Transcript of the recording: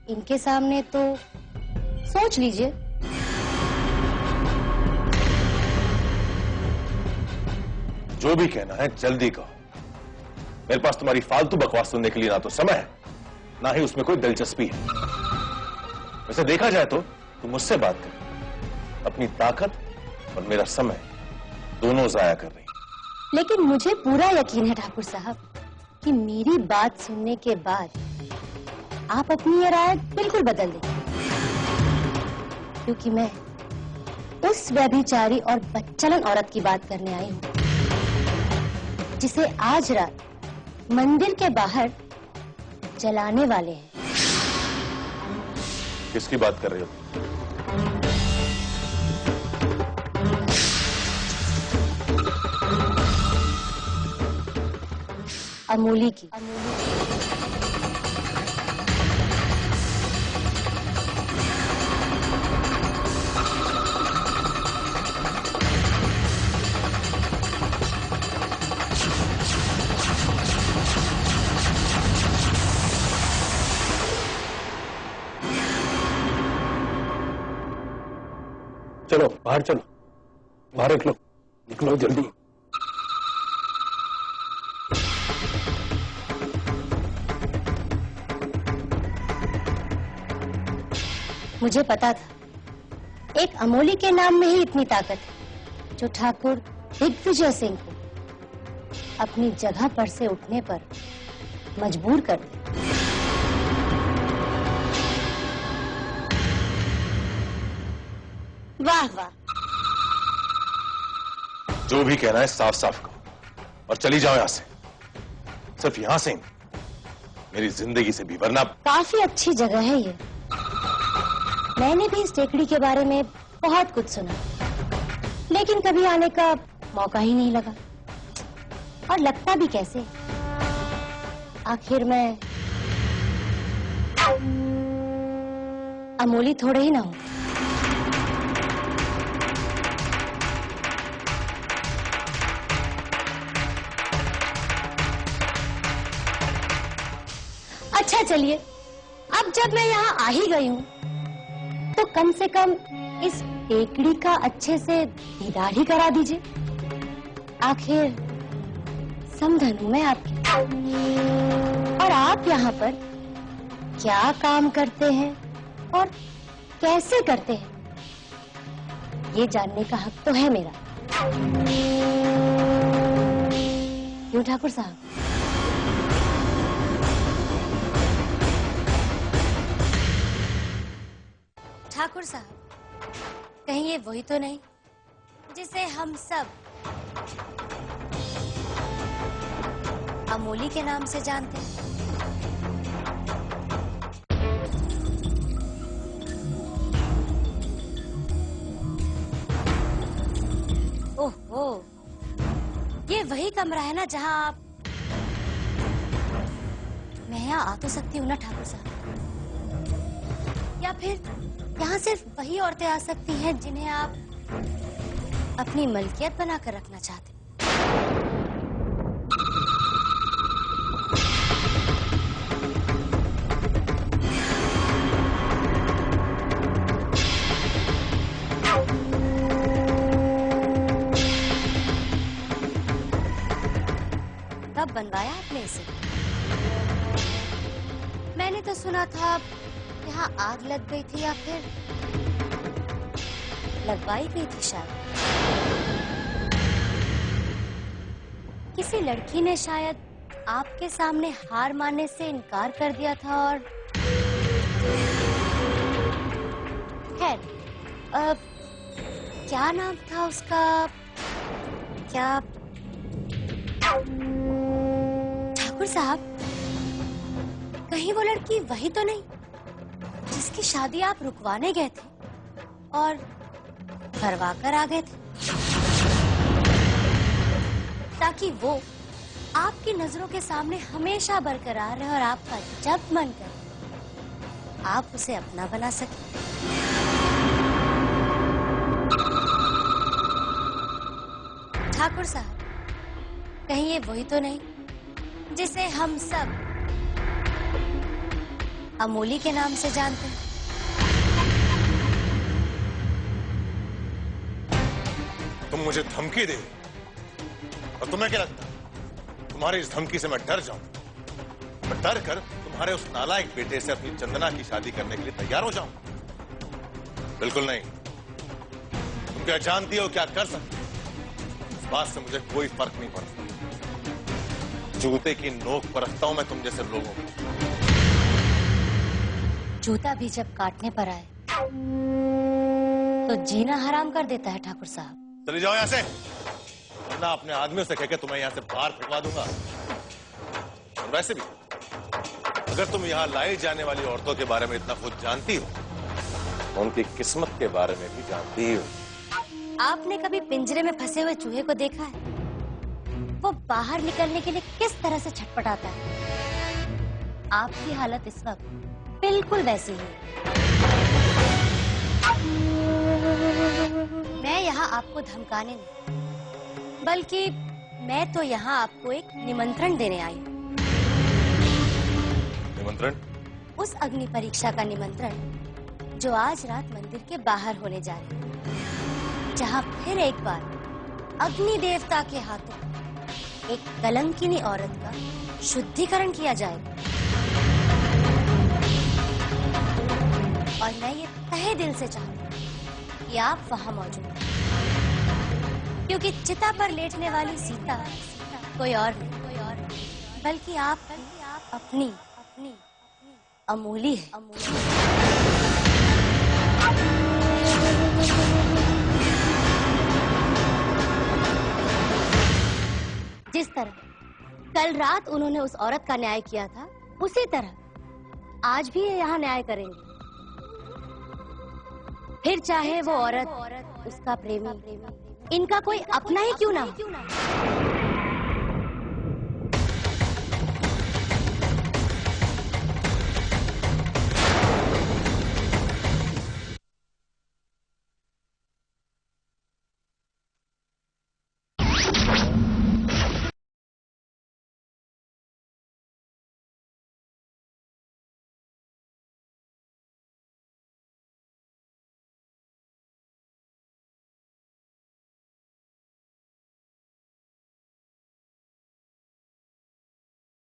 इनके सामने तो सोच लीजिए। जो भी कहना है जल्दी कहो। मेरे पास तुम्हारी फालतू बकवास सुनने के लिए ना तो समय है, ना ही उसमें कोई दिलचस्पी है। वैसे देखा जाए तो तुम मुझसे बात कर, अपनी ताकत और मेरा समय दोनों जाया कर रही। लेकिन मुझे पूरा यकीन है ठाकुर साहब कि मेरी बात सुनने के बाद आप अपनी ये राय बिल्कुल बदल देंगे, क्योंकि मैं उस व्यभिचारी और बच्चलन औरत की बात करने आई हूँ जिसे आज रात मंदिर के बाहर जलाने वाले हैं। किसकी बात कर रहे हो? अमूली की। चलो बाहर चलो, बाहर निकलो, निकलो जल्दी। मुझे पता था एक अमोली के नाम में ही इतनी ताकत है जो ठाकुर दिग्विजय सिंह को अपनी जगह पर से उठने पर मजबूर कर दे। वाह वाह। जो भी कहना है साफ साफ कहो और चली जाओ यहां से। सिर्फ यहां से मेरी जिंदगी से भी, वरना। काफी अच्छी जगह है ये। मैंने भी इस टेकड़ी के बारे में बहुत कुछ सुना, लेकिन कभी आने का मौका ही नहीं लगा। और लगता भी कैसे, आखिर मैं अमोली थोड़े ही ना हूं। अच्छा चलिए, अब जब मैं यहाँ आ ही गई हूँ तो कम से कम इस टेकड़ी का अच्छे से दीदार ही करा दीजिए। आखिर समधन हूं मैं आपकी। और आप यहाँ पर क्या काम करते हैं और कैसे करते हैं, ये जानने का हक तो है मेरा। क्यों ठाकुर साहब? ठाकुर साहब, कहीं ये वही तो नहीं जिसे हम सब अमोली के नाम से जानते हैं? ओहो, ये वही कमरा है ना जहां आप। मैं यहाँ आ तो सकती हूँ ना ठाकुर साहब? या फिर यहाँ सिर्फ वही औरतें आ सकती हैं जिन्हें आप अपनी मलकियत बनाकर रखना चाहते हैं? कब बनवाया आपने इसे? मैंने तो सुना था यहाँ आग लग गई थी या फिर लगवाई गई थी शायद। किसी लड़की ने शायद आपके सामने हार मानने से इनकार कर दिया था और खैर, क्या नाम था उसका? क्या ठाकुर साहब, कहीं वो लड़की वही तो नहीं जिसकी शादी आप रुकवाने गए थे और करवा कर आ गए थे, ताकि वो आपकी नजरों के सामने हमेशा बरकरार रहे और आपका जब मन करे आप उसे अपना बना सके? ठाकुर साहब, कहीं ये वही तो नहीं जिसे हम सब अमोली के नाम से जानते हैं। तुम मुझे धमकी दे और तुम्हें क्या लगता है तुम्हारी इस धमकी से मैं डर जाऊं? मैं डर कर तुम्हारे उस नालायक बेटे से अपनी चंदना की शादी करने के लिए तैयार हो जाऊं? बिल्कुल नहीं। तुम क्या जानती हो क्या कर सकते हो? इस बात से मुझे कोई फर्क नहीं पड़ता। जूते की नोक पर रखता हूं मैं तुम जैसे लोगों को। जूता भी जब काटने पर आए तो जीना हराम कर देता है ठाकुर साहब। चले जाओ यहां से, वरना अपने आदमियों से कहकर तुम्हें यहां से बाहर फेंकवा दूंगा। और वैसे भी अगर तुम यहां लाई जाने वाली औरतों के बारे में इतना कुछ जानती हो, उनकी किस्मत के बारे में भी जानती हो। आपने कभी पिंजरे में फंसे हुए चूहे को देखा है? वो बाहर निकलने के लिए किस तरह से छटपटाता है। आपकी हालत इस वक्त बिल्कुल वैसी ही है। मैं यहाँ आपको धमकाने नहीं, बल्कि मैं तो यहाँ आपको एक निमंत्रण देने आई हूँ। निमंत्रण? उस अग्नि परीक्षा का निमंत्रण जो आज रात मंदिर के बाहर होने जा रही है, जहाँ फिर एक बार अग्नि देवता के हाथों एक कलंकिनी औरत का शुद्धिकरण किया जाएगा। और मैं ये तहे दिल से चाहती हूँ कि आप वहाँ मौजूद हैं, क्योंकि चिता पर लेटने वाली सीता कोई और नहीं, बल्कि आप अपनी अमोली है। जिस तरह कल रात उन्होंने उस औरत का न्याय किया था, उसी तरह आज भी ये यहाँ न्याय करेंगे। फिर चाहे वो औरत, उसका प्रेमी, इनका कोई अपना ही क्यों ना हो।